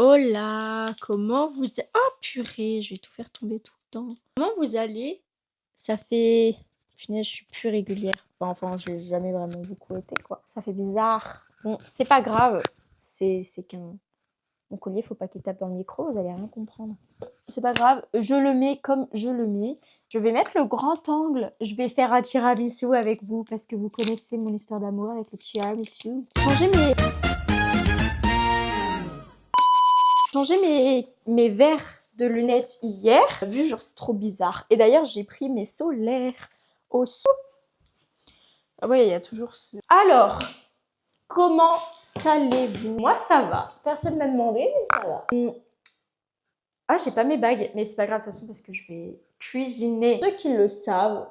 Hola, comment vous... Oh purée, je vais tout faire tomber tout le temps. Comment vous allez? Ça fait... Punaise, je suis plus régulière. Enfin, j'ai jamais vraiment beaucoup été, quoi. Ça fait bizarre. Bon, c'est pas grave. C'est qu'un... Mon collier, faut pas qu'il tape dans le micro, vous allez rien comprendre. C'est pas grave, je le mets comme je le mets. Je vais mettre le grand angle. Je vais faire un tiramisu avec vous parce que vous connaissez mon histoire d'amour avec le tiramisu. Changer mes verres de lunettes hier. Vu, genre, c'est trop bizarre. Et d'ailleurs, j'ai pris mes solaires aussi. Ah ouais, il y a toujours ce... Alors, comment allez-vous? Moi, ça va. Personne m'a demandé, mais ça va. Ah, j'ai pas mes bagues, mais c'est pas grave de toute façon parce que je vais cuisiner. Ceux qui le savent,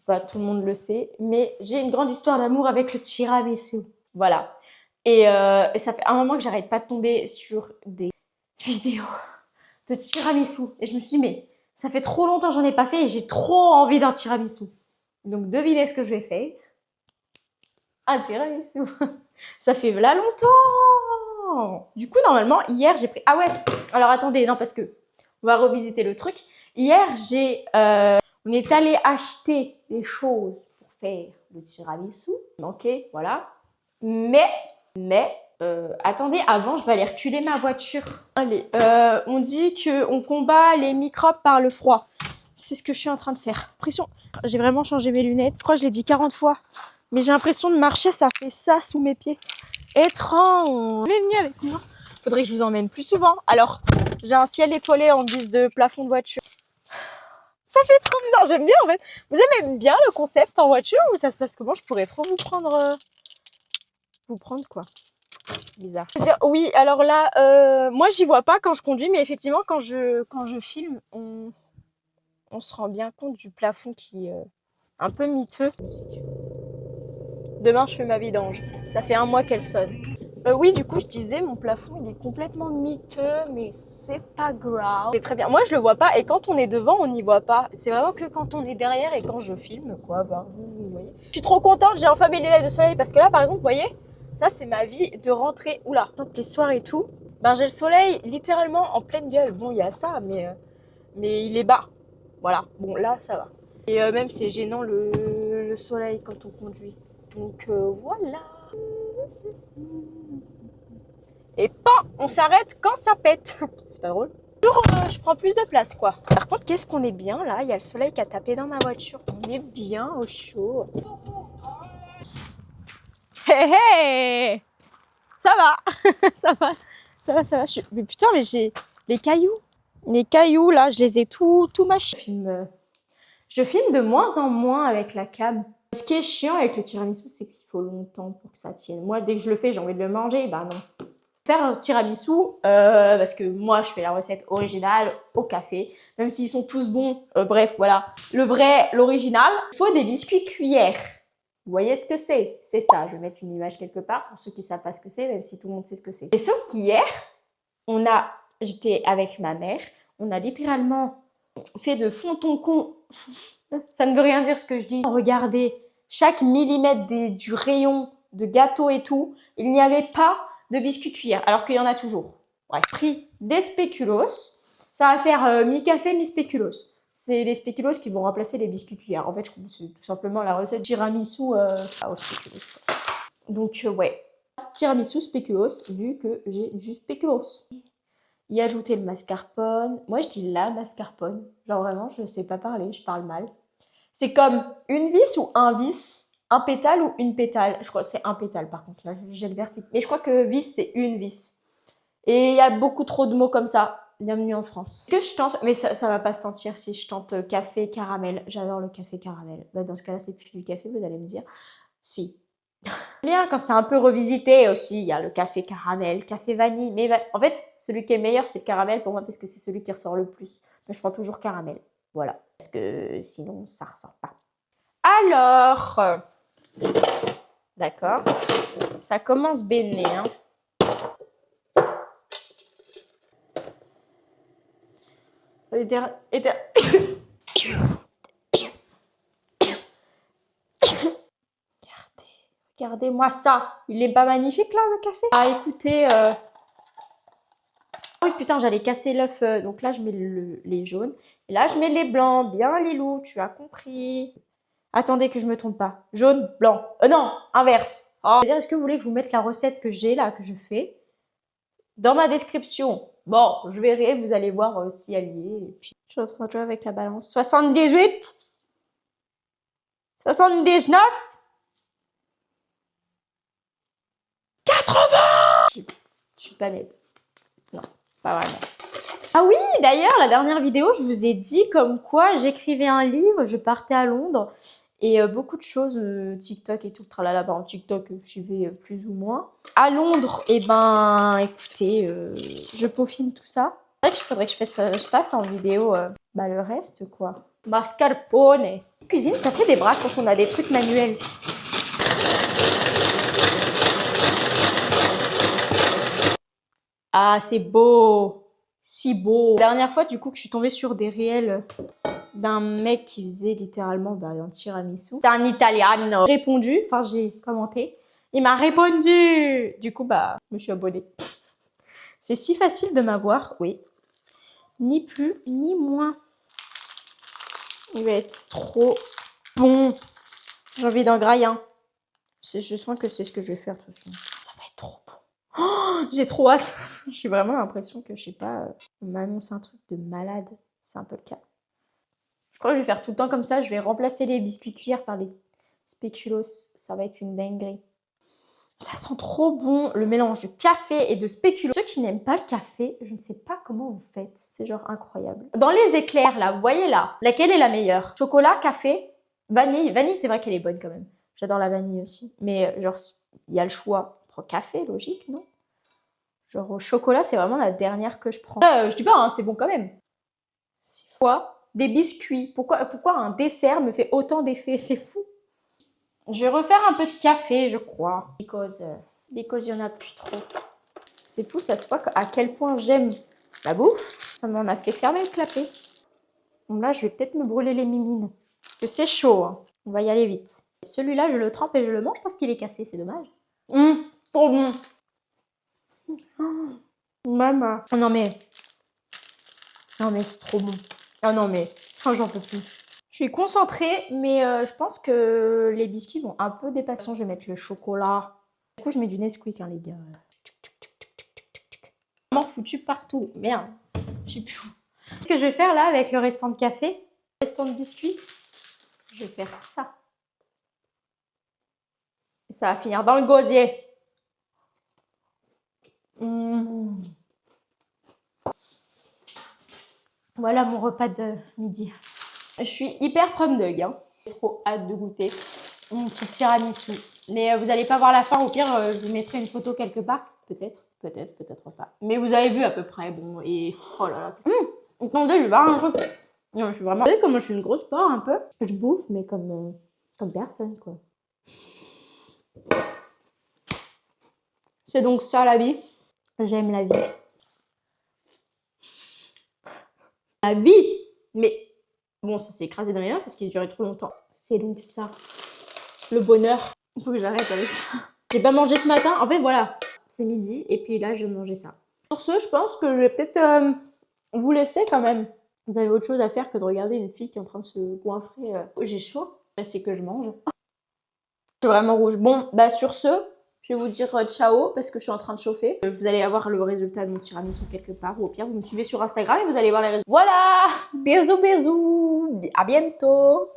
pas tout le monde le sait, mais j'ai une grande histoire d'amour avec le tiramisu. Voilà. Et ça fait un moment que j'arrête pas de tomber sur des vidéos de tiramisu. Et je me suis dit, mais ça fait trop longtemps que j'en ai pas fait et j'ai trop envie d'un tiramisu. Donc devinez ce que je vais faire. Un tiramisu. Ça fait là longtemps. Du coup, normalement, hier, j'ai pris... Ah ouais, alors attendez, non, parce que on va revisiter le truc. Hier, on est allé acheter des choses pour faire le tiramisu. Ok, voilà. Mais, attendez, avant, je vais aller reculer ma voiture. Allez, on dit qu'on combat les microbes par le froid. C'est ce que je suis en train de faire. Pression. J'ai vraiment changé mes lunettes. Je crois que je l'ai dit 40 fois. Mais j'ai l'impression de marcher, ça fait ça sous mes pieds. Étrange. Venez avec moi. Faudrait que je vous emmène plus souvent. Alors, j'ai un ciel étoilé en guise de plafond de voiture. Ça fait trop bizarre. J'aime bien en fait. Vous aimez bien le concept en voiture ou ça se passe comment? Je pourrais trop vous prendre... Vous prendre quoi? Bizarre. Dire, oui, alors là, moi j'y vois pas quand je conduis, mais effectivement quand je filme, on se rend bien compte du plafond qui est un peu miteux. Demain je fais ma vidange. Ça fait 1 mois qu'elle sonne. Oui, du coup je disais, mon plafond il est complètement miteux, mais c'est pas grave. C'est très bien. Moi je le vois pas et quand on est devant, on n'y voit pas. C'est vraiment que quand on est derrière et quand je filme, quoi, bah vous voyez. Je suis trop contente, j'ai enfin mes lunettes de soleil parce que là par exemple, vous voyez, là, c'est ma vie de rentrer. Oula, les soirs et tout. Ben, j'ai le soleil littéralement en pleine gueule. Bon, il y a ça, mais il est bas. Voilà. Bon, là, ça va. Et même, c'est gênant le soleil quand on conduit. Donc, voilà. Et pan, on s'arrête quand ça pète. C'est pas drôle. Toujours, je prends plus de place, quoi. Par contre, qu'est-ce qu'on est bien, là. Il y a le soleil qui a tapé dans ma voiture. On est bien au chaud. Hé hé, ça va, ça va, ça va, ça va. Mais putain, mais j'ai les cailloux. Les cailloux, là, je les ai tout mâchés. Je filme de moins en moins avec la cam. Ce qui est chiant avec le tiramisu, c'est qu'il faut longtemps pour que ça tienne. Moi, dès que je le fais, j'ai envie de le manger. Bah non. Faire un tiramisu, parce que moi, je fais la recette originale au café. Même s'ils sont tous bons, bref, voilà. Le vrai, l'original, il faut des biscuits cuillères. Vous voyez ce que c'est? C'est ça. Je vais mettre une image quelque part pour ceux qui ne savent pas ce que c'est, même si tout le monde sait ce que c'est. Et sauf qu'hier, j'étais avec ma mère, on a littéralement fait de fond en comble. Ça ne veut rien dire ce que je dis. Regardez chaque millimètre du rayon de gâteau et tout. Il n'y avait pas de biscuits cuillères, alors qu'il y en a toujours. Bref, pris des spéculoos. Ça va faire mi-café, mi-spéculoos. C'est les spéculoos qui vont remplacer les biscuits cuillères. En fait, je trouve que c'est tout simplement la recette tiramisu au spéculoos. Donc, ouais. Tiramisu spéculoos, vu que j'ai du spéculoos. Y ajouter le mascarpone. Moi, je dis la mascarpone. Genre vraiment, je ne sais pas parler, je parle mal. C'est comme une vis ou un vis, un pétale ou une pétale. Je crois que c'est un pétale par contre, là j'ai le vertige. Mais je crois que vis, c'est une vis. Et il y a beaucoup trop de mots comme ça. Bienvenue en France. Que je tente, mais ça va pas se sentir si je tente café caramel. J'adore le café caramel. Bah, dans ce cas-là, c'est plus du café, vous allez me dire. Si. Bien quand c'est un peu revisité aussi, il y a le café caramel, café vanille. Mais en fait, celui qui est meilleur, c'est le caramel pour moi parce que c'est celui qui ressort le plus. Donc, je prends toujours caramel. Voilà. Parce que sinon, ça ressort pas. Alors, d'accord. Ça commence béné, hein. Regardez-moi ça. Il est pas magnifique là, le café? Ah, écoutez, Oui, putain, j'allais casser l'œuf. Donc là, je mets les jaunes. Et là, je mets les blancs. Bien, Lilou, tu as compris. Attendez que je me trompe pas. Jaune, blanc. Non, inverse. Oh. Est-ce que vous voulez que je vous mette la recette que j'ai là, que je fais dans ma description? Bon, je verrai, vous allez voir si elle y est. Et puis, je suis en train de jouer avec la balance. 78 79 80. Je suis pas nette. Non, pas vraiment. Ah oui, d'ailleurs, la dernière vidéo, je vous ai dit comme quoi j'écrivais un livre, je partais à Londres et beaucoup de choses, TikTok et tout, tralala, bah en TikTok, j'y vais plus ou moins. À Londres, et ben, écoutez, je peaufine tout ça. C'est vrai qu'il faudrait que je fasse en vidéo bah, le reste, quoi. Mascarpone. Cuisine, ça fait des bras quand on a des trucs manuels. Ah, c'est beau. Si beau. La dernière fois, du coup, que je suis tombée sur des réels d'un mec qui faisait littéralement un tiramisu. C'est un italiano. Répondu, enfin j'ai commenté. Il m'a répondu. Du coup, je me suis abonnée. C'est si facile de m'avoir, oui. Ni plus, ni moins. Il va être trop bon. J'ai envie d'un graillin. Je sens que c'est ce que je vais faire. De toute façon. Ça va être trop bon. Oh, j'ai trop hâte. J'ai vraiment l'impression que, je sais pas, on m'annonce un truc de malade. C'est un peu le cas. Je crois que je vais faire tout le temps comme ça. Je vais remplacer les biscuits cuillères par les spéculoos. Ça va être une dinguerie. Ça sent trop bon le mélange de café et de spéculoos. Ceux qui n'aiment pas le café, je ne sais pas comment vous faites. C'est genre incroyable. Dans les éclairs là, vous voyez là, laquelle est la meilleure? Chocolat, café, vanille. Vanille, c'est vrai qu'elle est bonne quand même. J'adore la vanille aussi. Mais genre, il y a le choix. On prend café, logique, non? Genre au chocolat, c'est vraiment la dernière que je prends. Je dis pas, hein, c'est bon quand même. C'est fou. Des biscuits. Pourquoi un dessert me fait autant d'effets? C'est fou. Je vais refaire un peu de café, je crois. Because il n'y en a plus trop. C'est fou, ça se voit à quel point j'aime la bouffe. Ça m'en a fait fermer le clapet. Donc là, je vais peut-être me brûler les mimines. Parce que c'est chaud, hein. On va y aller vite. Celui-là, je le trempe et je le mange parce qu'il est cassé, c'est dommage. Trop bon. Maman. Oh, non mais c'est trop bon. Oh non mais, j'en peux plus. Je suis concentrée, mais je pense que les biscuits vont un peu dépasser. Je vais mettre le chocolat. Du coup, je mets du Nesquik, hein, les gars. Vraiment foutu partout. Merde, je sais plus où. Ce que je vais faire là avec le restant de café, le restant de biscuits, je vais faire ça. Et ça va finir dans le gosier. Voilà mon repas de midi. Je suis hyper prom dog, hein. J'ai trop hâte de goûter mon petit tiramisu. Mais vous n'allez pas voir la fin, au pire, je vous mettrai une photo quelque part. Peut-être pas. Mais vous avez vu à peu près, bon, et oh là là. Attendez, je vais voir un truc. Non, je suis vraiment... Vous savez comment je suis une grosse porc un peu? Je bouffe, mais comme personne, quoi. C'est donc ça la vie. J'aime la vie. La vie! Mais bon, ça s'est écrasé dans mes mains parce qu'il a duré trop longtemps. C'est donc ça. Le bonheur. Il faut que j'arrête avec ça. J'ai pas mangé ce matin. En fait, voilà. C'est midi et puis là, je vais manger ça. Sur ce, je pense que je vais peut-être vous laisser quand même. Vous avez autre chose à faire que de regarder une fille qui est en train de se goinfrer. J'ai chaud. C'est que je mange. Je suis vraiment rouge. Bon, sur ce, je vais vous dire ciao parce que je suis en train de chauffer. Vous allez avoir le résultat de mon tiramisu quelque part ou au pire, vous me suivez sur Instagram et vous allez voir les résultats. Voilà! Bisous, bisous! À bientôt!